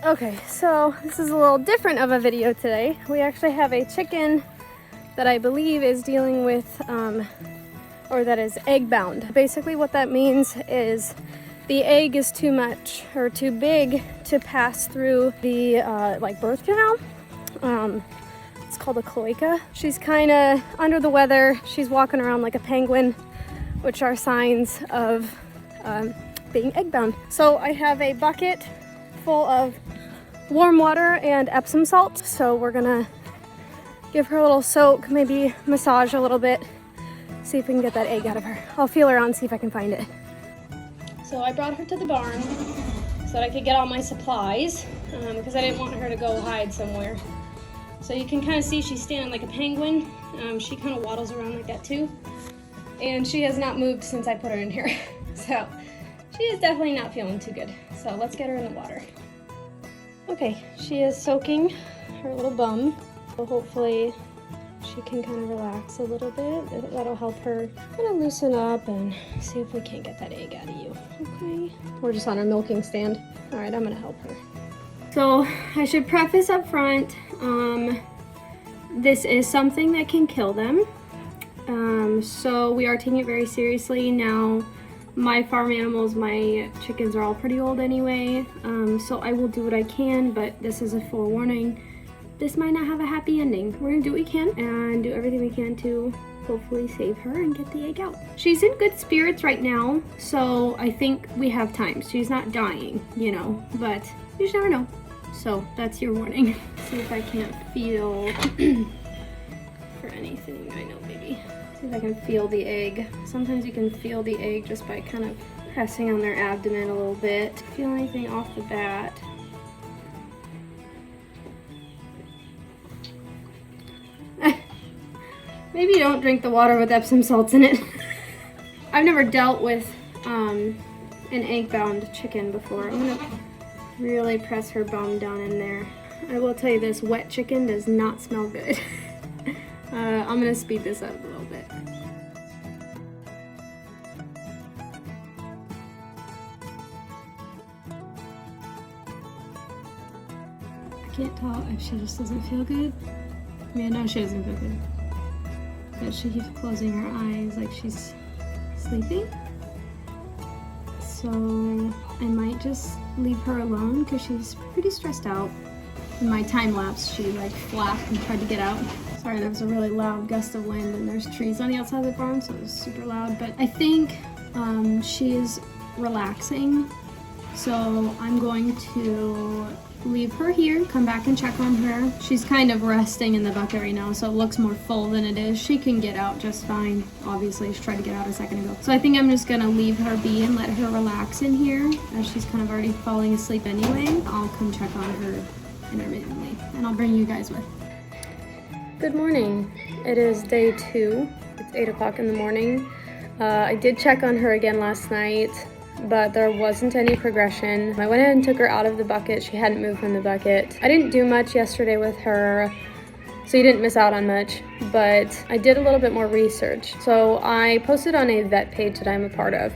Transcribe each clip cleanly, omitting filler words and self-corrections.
Okay, so this is a little different of a video today. We actually have a chicken that I believe is dealing with, or that is egg bound. Basically what that means is the egg is too much or too big to pass through the like birth canal. It's called a cloaca. She's kind of under the weather. She's walking around like a penguin, which are signs of being egg bound. So I have a bucket full of warm water and Epsom salt. So we're gonna give her a little soak, maybe massage a little bit, see if we can get that egg out of her. I'll feel around and see if I can find it. So I brought her to the barn so that I could get all my supplies because I didn't want her to go hide somewhere. So you can kind of see she's standing like a penguin. She kind of waddles around like that too. And she has not moved since I put her in here. So she is definitely not feeling too good. So let's get her in the water. Okay, she is soaking her little bum. So hopefully she can kind of relax a little bit. That'll help her kind of loosen up and see if we can't get that egg out of you. Okay, we're just on our milking stand. All right, I'm gonna help her. So I should preface up front, this is something that can kill them. So we are taking it very seriously. Now, my farm animals, my chickens are all pretty old anyway, so I will do what I can, but this is a forewarning. This might not have a happy ending. We're gonna do what we can and do everything we can to hopefully save her and get the egg out. She's in good spirits right now, so I think we have time. She's not dying, you know, but you just never know. So that's your warning. See if I can't feel for anything. I know, maybe. See if I can feel the egg. Sometimes you can feel the egg just by kind of pressing on their abdomen a little bit. Feel anything off the bat. Maybe don't drink the water with Epsom salts in it. I've never dealt with an egg-bound chicken before. I'm gonna really press her bum down in there. I will tell you this, wet chicken does not smell good. I'm gonna speed this up a little bit. I can't tell if she just doesn't feel good. Yeah, no, she doesn't feel good. But she keeps closing her eyes like she's sleeping. So I might just leave her alone because she's pretty stressed out. In my time lapse, she like flapped and tried to get out. Sorry, there was a really loud gust of wind and there's trees on the outside of the barn, so it was super loud. But I think she's relaxing. So I'm going to leave her here, come back and check on her. She's kind of resting in the bucket right now, so it looks more full than it is. She can get out just fine. Obviously, she tried to get out a second ago. So I think I'm just gonna leave her be and let her relax in here, as she's kind of already falling asleep anyway. I'll come check on her intermittently, and I'll bring you guys with. Good morning. It is day 2. It's 8 o'clock in the morning. I did check on her again last night, but there wasn't any progression. I went ahead and took her out of the bucket. She hadn't moved from the bucket. I didn't do much yesterday with her, so you didn't miss out on much, but I did a little bit more research. So I posted on a vet page that I'm a part of,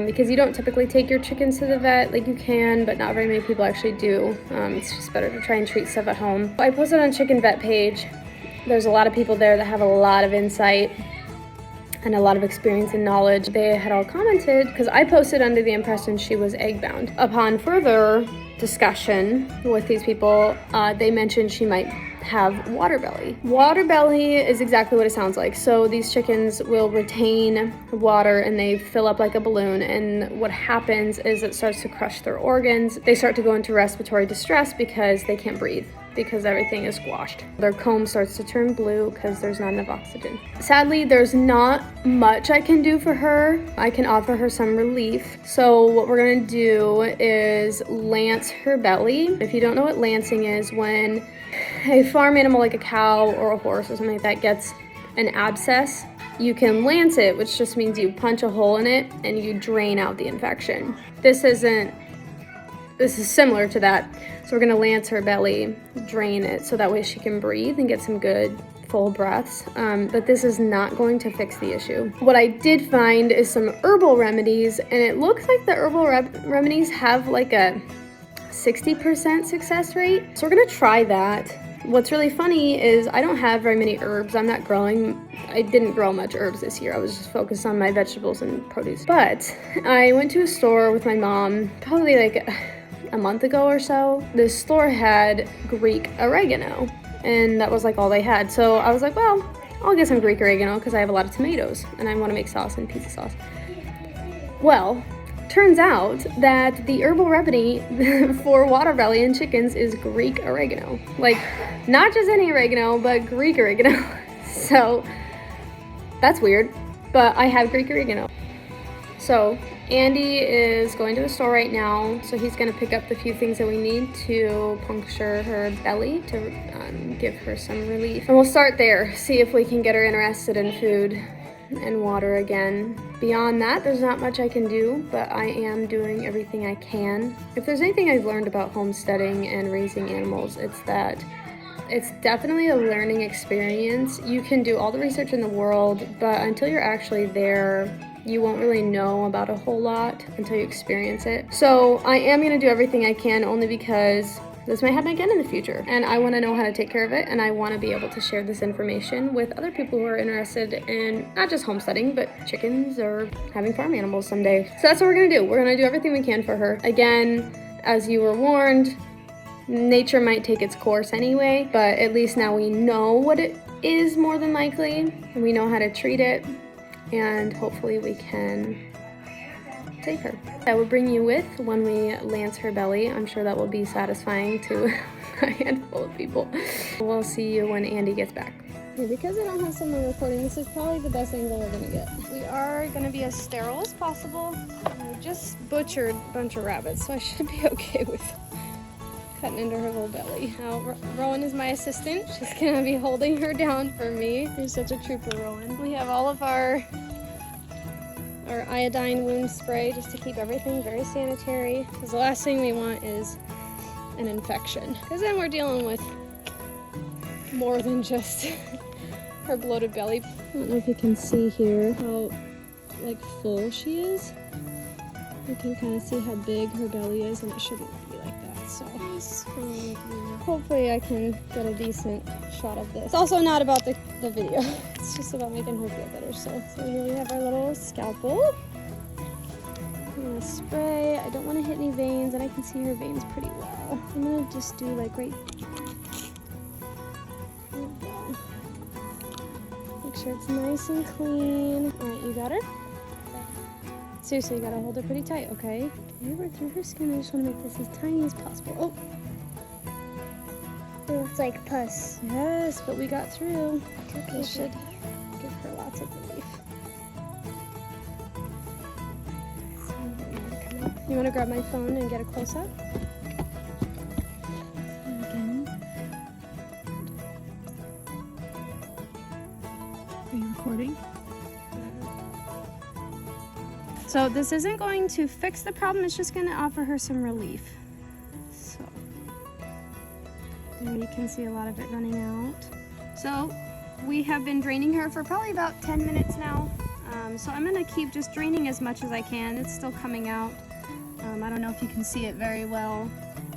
because you don't typically take your chickens to the vet. Like, you can, but not very many people actually do. It's just better to try and treat stuff at home. I posted on Chicken Vet page. There's a lot of people there that have a lot of insight and a lot of experience and knowledge. They had all commented, because I posted under the impression she was egg bound. Upon further discussion with these people, they mentioned she might have water belly. Water belly is exactly what it sounds like. So these chickens will retain water and they fill up like a balloon, and what happens is it starts to crush their organs. They start to go into respiratory distress because they can't breathe, because everything is squashed. Their comb starts to turn blue because there's not enough oxygen. Sadly, there's not much I can do for her. I can offer her some relief. So what we're gonna do is lance her belly. If you don't know what lancing is, when a farm animal like a cow or a horse or something like that gets an abscess, you can lance it, which just means you punch a hole in it and you drain out the infection. This is similar to that. So we're gonna lance her belly, drain it, so that way she can breathe and get some good full breaths. But this is not going to fix the issue. What I did find is some herbal remedies, and it looks like the herbal remedies have like a 60% success rate. So we're gonna try that. What's really funny is I don't have very many herbs. I didn't grow much herbs this year. I was just focused on my vegetables and produce. But I went to a store with my mom probably like a month ago or so. This store had Greek oregano, and that was like all they had. So I was like, well, I'll get some Greek oregano because I have a lot of tomatoes and I want to make sauce and pizza sauce. Well, turns out that the herbal remedy for water belly and chickens is Greek oregano. Like, not just any oregano, but Greek oregano. So that's weird, but I have Greek oregano. So Andy is going to the store right now, so he's going to pick up the few things that we need to puncture her belly to give her some relief. And we'll start there, see if we can get her interested in food and water again. Beyond that, there's not much I can do, but I am doing everything I can. If there's anything I've learned about homesteading and raising animals, it's that it's definitely a learning experience. You can do all the research in the world, but until you're actually there, you won't really know about a whole lot until you experience it. So I am gonna do everything I can, only because this might happen again in the future, and I want to know how to take care of it, and I want to be able to share this information with other people who are interested in not just homesteading, but chickens or having farm animals someday. So that's what we're gonna do. We're gonna do everything we can for her. Again, as you were warned, nature might take its course anyway, but at least now we know what it is more than likely, and we know how to treat it, and hopefully we can save her. I will bring you with when we lance her belly. I'm sure that will be satisfying to a handful of people. We'll see you when Andy gets back. Okay, because I don't have someone recording, this is probably the best angle we're gonna get. We are gonna be as sterile as possible. I just butchered a bunch of rabbits, so I should be okay with cutting into her little belly. Now, Rowan is my assistant. She's gonna be holding her down for me. You're such a trooper, Rowan. We have all of our iodine wound spray just to keep everything very sanitary, because the last thing we want is an infection, because then we're dealing with more than just her bloated belly. I don't know if you can see here how like full she is. You can kind of see how big her belly is, and it shouldn't be like that. So hopefully I can get a decent shot of this. It's also not about the video. It's just about making her feel better. So here we have our little scalpel. I'm gonna spray. I don't want to hit any veins, and I can see her veins pretty well. I'm gonna just do like right. Make sure it's nice and clean. All right, you got her? Seriously, you gotta hold her pretty tight, okay? Okay, we're through her skin. I just want to make this as tiny as possible. Oh! It looks like pus. Yes, but we got through. Okay, This should give her lots of relief. You want to grab my phone and get a close-up? Again. Are you recording? So this isn't going to fix the problem, it's just going to offer her some relief. So there you can see a lot of it running out. So we have been draining her for probably about 10 minutes now. So I'm going to keep just draining as much as I can. It's still coming out. I don't know if you can see it very well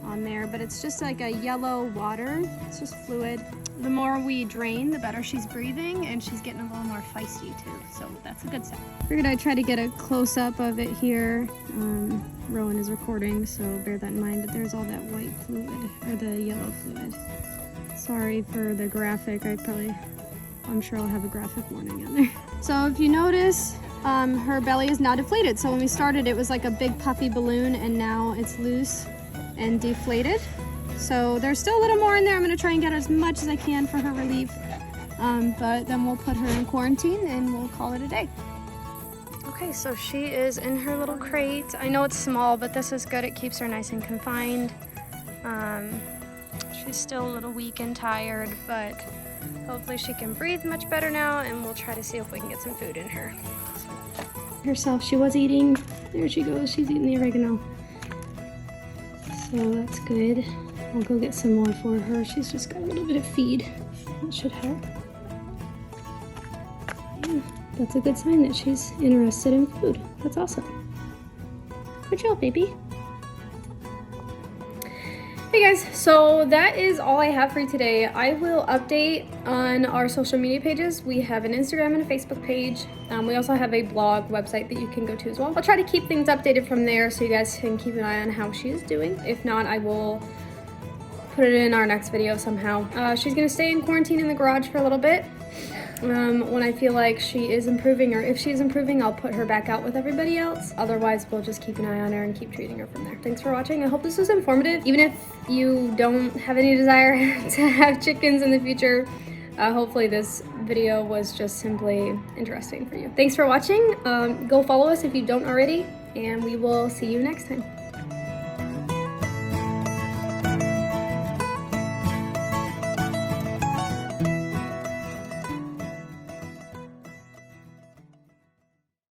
on there, but it's just like a yellow water. It's just fluid. The more we drain, the better she's breathing, and she's getting a little more feisty too, so that's a good sign. Figured I'd try to get a close-up of it here. Rowan is recording, so bear that in mind, but there's all that white fluid, or the yellow fluid. Sorry for the graphic, I'm sure I'll have a graphic warning on there. So if you notice, her belly is now deflated. So when we started, it was like a big puffy balloon, and now it's loose and deflated. So there's still a little more in there. I'm gonna try and get as much as I can for her relief. But then we'll put her in quarantine and we'll call it a day. Okay, so she is in her little crate. I know it's small, but this is good. It keeps her nice and confined. She's still a little weak and tired, but hopefully she can breathe much better now, and we'll try to see if we can get some food in her. Herself, she was eating. There she goes, she's eating the oregano. So that's good. I'll go get some more for her. She's just got a little bit of feed. That should help. Yeah, that's a good sign that she's interested in food. That's awesome. Good job, baby. Hey guys, so that is all I have for you today. I will update on our social media pages. We have an Instagram and a Facebook page. We also have a blog website that you can go to as well. I'll try to keep things updated from there so you guys can keep an eye on how she is doing. If not, I will put it in our next video somehow. She's gonna stay in quarantine in the garage for a little bit. When I feel like she is improving, or if she's improving, I'll put her back out with everybody else. Otherwise, we'll just keep an eye on her and keep treating her from there. Thanks for watching. I hope this was informative. Even if you don't have any desire to have chickens in the future, hopefully this video was just simply interesting for you. Thanks for watching. Go follow us if you don't already, and we will see you next time.